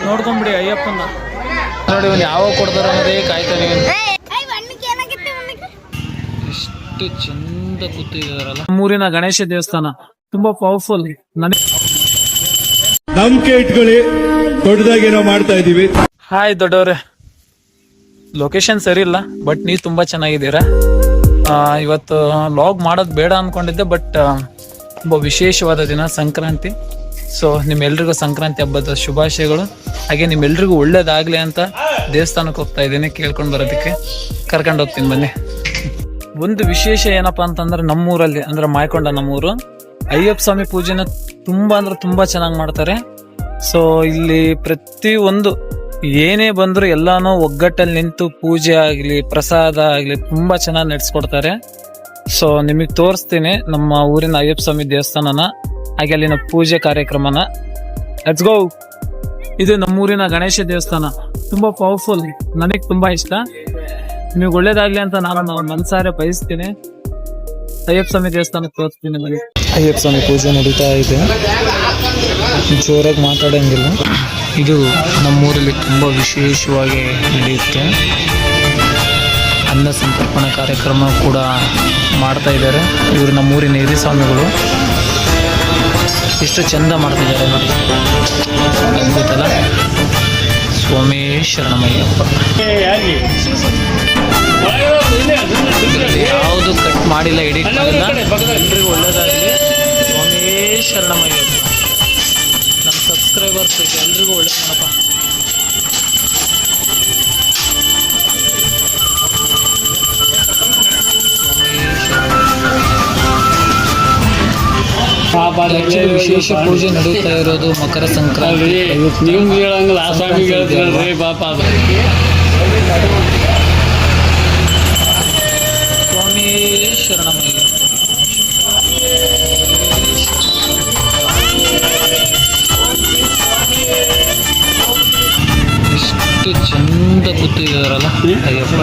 ನೋಡ್ಕೊಂಬಿಡಿ ಅಯ್ಯಪ್ಪನ ನೋಡಿ. ಇವನು ಯಾವಾಗ ಕೊಡ್ತಾರ ಅನ್ನೋದೇ ಕಾಯ್ತಾನೆ. ಎಷ್ಟು ಚಂದ ಕೂತಿದಾರಲ್ಲ. ನಮ್ಮೂರಿನ ಗಣೇಶ ದೇವಸ್ಥಾನ ತುಂಬಾ ಪವರ್ಫುಲ್. ನಂಬಿಕೆ ಇಟ್ಕೊಳ್ಳಿ, ದೊಡ್ಡದಾಗಿ ನಾವು ಮಾಡ್ತಾ ಇದೀವಿ. ಹಾಯ್ ದೊಡ್ಡವ್ರೆ, ಲೊಕೇಶನ್ ಸರಿ ಇಲ್ಲ, ಬಟ್ ನೀವು ತುಂಬಾ ಚೆನ್ನಾಗಿದ್ದೀರಾ. ಇವತ್ತು ಲಾಗ್ ಮಾಡೋದು ಬೇಡ ಅನ್ಕೊಂಡಿದ್ದೆ, ಬಟ್ ತುಂಬಾ ವಿಶೇಷವಾದ ದಿನ ಸಂಕ್ರಾಂತಿ. ಸೊ ನಿಮ್ಮೆಲ್ರಿಗೂ ಸಂಕ್ರಾಂತಿ ಹಬ್ಬದ ಶುಭಾಶಯಗಳು. ಹಾಗೆ ನಿಮ್ಮೆಲ್ರಿಗೂ ಒಳ್ಳೇದಾಗ್ಲಿ ಅಂತ ದೇವಸ್ಥಾನಕ್ಕೆ ಹೋಗ್ತಾ ಇದ್ದೀನಿ, ಕೇಳ್ಕೊಂಡು ಬರೋದಕ್ಕೆ ಕರ್ಕೊಂಡು ಹೋಗ್ತೀನಿ ಬನ್ನಿ. ಒಂದು ವಿಶೇಷ ಏನಪ್ಪಾ ಅಂತಂದ್ರೆ, ನಮ್ಮೂರಲ್ಲಿ ಅಂದ್ರೆ ಮಾಯಕೊಂಡ ನಮ್ಮೂರು ಅಯ್ಯಪ್ಪ ಸ್ವಾಮಿ ಪೂಜೆನ ತುಂಬಾ ಅಂದ್ರೆ ತುಂಬಾ ಚೆನ್ನಾಗಿ ಮಾಡ್ತಾರೆ. ಸೊ ಇಲ್ಲಿ ಪ್ರತಿ ಒಂದು ಏನೇ ಬಂದ್ರು ಎಲ್ಲಾನು ಒಗ್ಗಟ್ಟಲ್ಲಿ ನಿಂತು ಪೂಜೆ ಆಗ್ಲಿ ಪ್ರಸಾದ ಆಗ್ಲಿ ತುಂಬಾ ಚೆನ್ನಾಗಿ ನಡೆಸ್ಕೊಡ್ತಾರೆ. ಸೊ ನಿಮಗ್ ತೋರಿಸ್ತೀನಿ ನಮ್ಮ ಊರಿನ ಅಯ್ಯಪ್ಪ ಸ್ವಾಮಿ ದೇವಸ್ಥಾನನ, ಹಾಗೆ ಅಲ್ಲಿನ ಪೂಜೆ ಕಾರ್ಯಕ್ರಮನ. Let's go. ಇದು ನಮ್ಮೂರಿನ ಗಣೇಶ ದೇವಸ್ಥಾನ, ತುಂಬಾ ಪವರ್ಫುಲ್, ನನಗ್ ತುಂಬಾ ಇಷ್ಟ. ನಿಮಗೆ ಒಳ್ಳೇದಾಗ್ಲಿ ಅಂತ ನಾನು ಮನಸಾರೆ ಬಯಸ್ತೀನಿ. ಅಯ್ಯಪ್ಪ ಸ್ವಾಮಿ ದೇವಸ್ಥಾನಕ್ಕೆ ತೋರಿಸ್ತೀನಿ ಬನ್ನಿ. ಅಯ್ಯಪ್ಪ ಸ್ವಾಮಿ ಪೂಜೆ ನಡೀತಾ ಇದೆ, ಜೋರಾಗಿ ಮಾತಾಡಂಗಿಲ್ಲ. ಇದು ನಮ್ಮೂರಲ್ಲಿ ತುಂಬ ವಿಶೇಷವಾಗಿ ನಡೆಯುತ್ತೆ. ಅನ್ನ ಸಂತರ್ಪಣಾ ಕಾರ್ಯಕ್ರಮ ಕೂಡ ಮಾಡ್ತಾ ಇದ್ದಾರೆ. ಇವರು ನಮ್ಮೂರಿನ ಹಿರಿಯ ಸ್ವಾಮಿಗಳು. ಎಷ್ಟು ಚಂದ ಮಾಡ್ತಿದ್ದಾರೆ ನೋಡಿ, ಅದ್ಭುತಲ್ಲ. ಸ್ವಾಮಿ ಶರಣಮಯ್ಯಪ್ಪ. ಯಾವುದು ಕಟ್ ಮಾಡಿಲ್ಲ, ಎಡಿಟ್ ಮಾಡಿಲ್ಲ. ಎಲ್ರಿಗೂ ಒಳ್ಳೇದಾಗಲಿ. ಸ್ವಾಮಿ ಶರಣಮಯ್ಯಪ್ಪ. ನಮ್ಮ ಸಬ್ಸ್ಕ್ರೈಬರ್ಸ್ ಎಲ್ರಿಗೂ ಒಳ್ಳೇದು ಮಾಡಪ್ಪ. ವಿಶೇಷ ಪೂಜೆ ನಡೀತಾ ಇರೋದು ಮಕರ ಸಂಕ್ರಾಂತಿ. ನಿಮ್ಗೆ ಹೇಳಂಗಿಲ್ಲ, ಆ ಸ್ವಾಮಿ ಹೇಳ್ತೀರಲ್ರಿ ಪಾಪ. ಸ್ವಾಮಿ ಶರಣಮಯ್ಯಪ್ಪ. ಎಷ್ಟು ಚಂದ ಕೂತಿದಾರಲ್ಲ ಅಯ್ಯಪ್ಪ.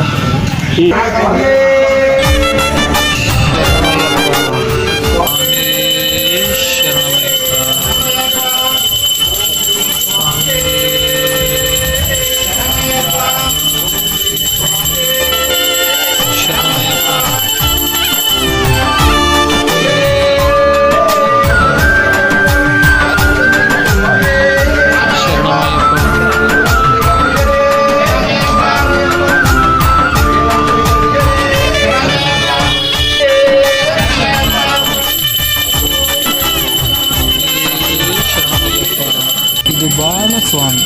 ಇದು ಬಾಲಸ್ವಾಮಿ.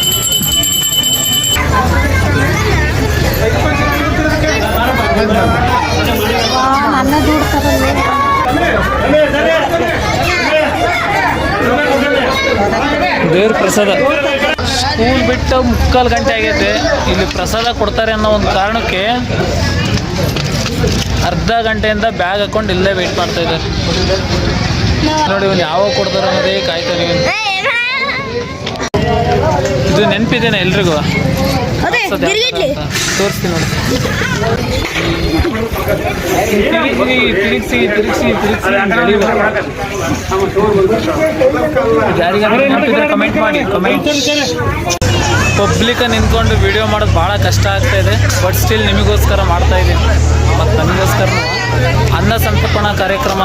ದೇವ್ರ ಪ್ರಸಾದ. ಸ್ಕೂಲ್ ಬಿಟ್ಟು 3:15 ಗಂಟೆ ಆಗೈತೆ, ಇಲ್ಲಿ ಪ್ರಸಾದ ಕೊಡ್ತಾರೆ ಅನ್ನೋ ಒಂದು ಕಾರಣಕ್ಕೆ ಅರ್ಧ ಗಂಟೆಯಿಂದ ಬ್ಯಾಗ್ ಹಾಕೊಂಡು ಇಲ್ಲೇ ವೆಯ್ಟ್ ಮಾಡ್ತಾ ಇದ್ದಾರೆ ನೋಡಿ. ಇವನು ಯಾವಾಗ ಕೊಡ್ತಾರೆ ಅನ್ನೋದೇ ಕಾಯ್ತಾನೆ. ಇದು ನೆನಪಿದೇನೆ ಎಲ್ರಿಗೂ, ತೋರಿಸ್ತೀನಿ ನೋಡಿ. ತಿರುಗಿಸಿ ಕಮೆಂಟ್ ಮಾಡಿ. ಪಬ್ಲಿಕ್ ನಿಂತ್ಕೊಂಡು ವಿಡಿಯೋ ಮಾಡೋದು ಭಾಳ ಕಷ್ಟ ಆಗ್ತಾ ಇದೆ, ಬಟ್ ಸ್ಟಿಲ್ ನಿಮಗೋಸ್ಕರ ಮಾಡ್ತಾ ಇದ್ದೀನಿ. ಮತ್ತು ನನಗೋಸ್ಕರ ಅನ್ನ ಸಂತರ್ಪಣಾ ಕಾರ್ಯಕ್ರಮ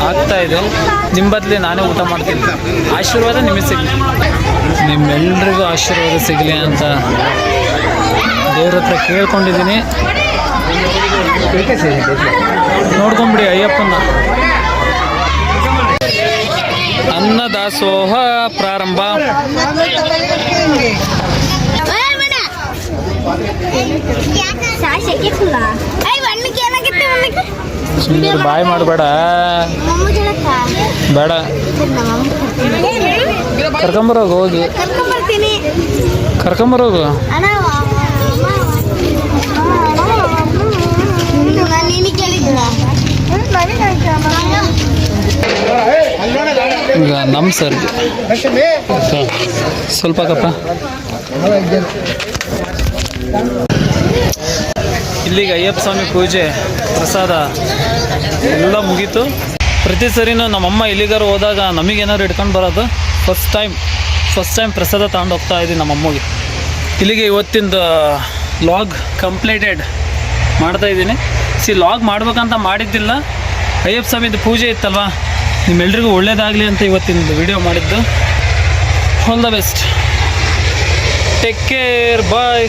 ಆಗ್ತಾ ಇದೆ. ನಿಮ್ಮ ಬದಲಿ ನಾನೇ ಊಟ ಮಾಡ್ತೀನಿ. ಆಶೀರ್ವಾದ ನಿಮಗೆ ಸಿಗಲಿ, ನಿಮ್ಮೆಲ್ರಿಗೂ ಆಶೀರ್ವಾದ ಸಿಗಲಿ ಅಂತ ದೇವ್ರ ಹತ್ರ ಕೇಳ್ಕೊಂಡಿದ್ದೀನಿ. ನೋಡ್ಕೊಂಬಿಡಿ ಅಯ್ಯಪ್ಪನ. ಅನ್ನದಾಸೋಹ ಪ್ರಾರಂಭ. ಸುಮ್ಮನೆ ಬಾಯ್ ಮಾಡಬೇಡ, ಬೇಡ. ಕರ್ಕೊಂಬರೋಗು, ಹೋಗಿ ಕರ್ಕೊಂಬರೋಗು. ಈಗ ನಮ್ಮ ಸರ್ ಸ್ವಲ್ಪ ಕಪ್ಪ. ಇಲ್ಲಿಗೆ ಅಯ್ಯಪ್ಪ ಸ್ವಾಮಿ ಪೂಜೆ ಪ್ರಸಾದ ಎಲ್ಲ ಮುಗೀತು. ಪ್ರತಿ ಸರಿನೂ ನಮ್ಮಮ್ಮ ಇಲ್ಲಿಗಾರು ಹೋದಾಗ ನಮಗೇನಾದ್ರು ಇಟ್ಕೊಂಡು ಬರೋದು. ಫಸ್ಟ್ ಟೈಮ್ ಫಸ್ಟ್ ಟೈಮ್ ಪ್ರಸಾದ ತಗೊಂಡು ಹೋಗ್ತಾ ಇದ್ದೀನಿ ನಮ್ಮ ಅಮ್ಮಗೆ. ಇಲ್ಲಿಗೆ ಇವತ್ತಿಂದ ಲಾಗ್ ಕಂಪ್ಲೀಟೆಡ್ ಮಾಡ್ತಾ ಇದ್ದೀನಿ. ಲಾಗ್ ಮಾಡ್ಬೇಕಂತ ಮಾಡಿದ್ದಿಲ್ಲ, ಅಯ್ಯಪ್ಪ ಸ್ವಾಮಿದು ಪೂಜೆ ಇತ್ತಲ್ವ, ನಿಮ್ಮೆಲ್ರಿಗೂ ಒಳ್ಳೇದಾಗಲಿ ಅಂತ ಇವತ್ತಿನ ವಿಡಿಯೋ ಮಾಡಿದ್ದು. All the best, take care, bye.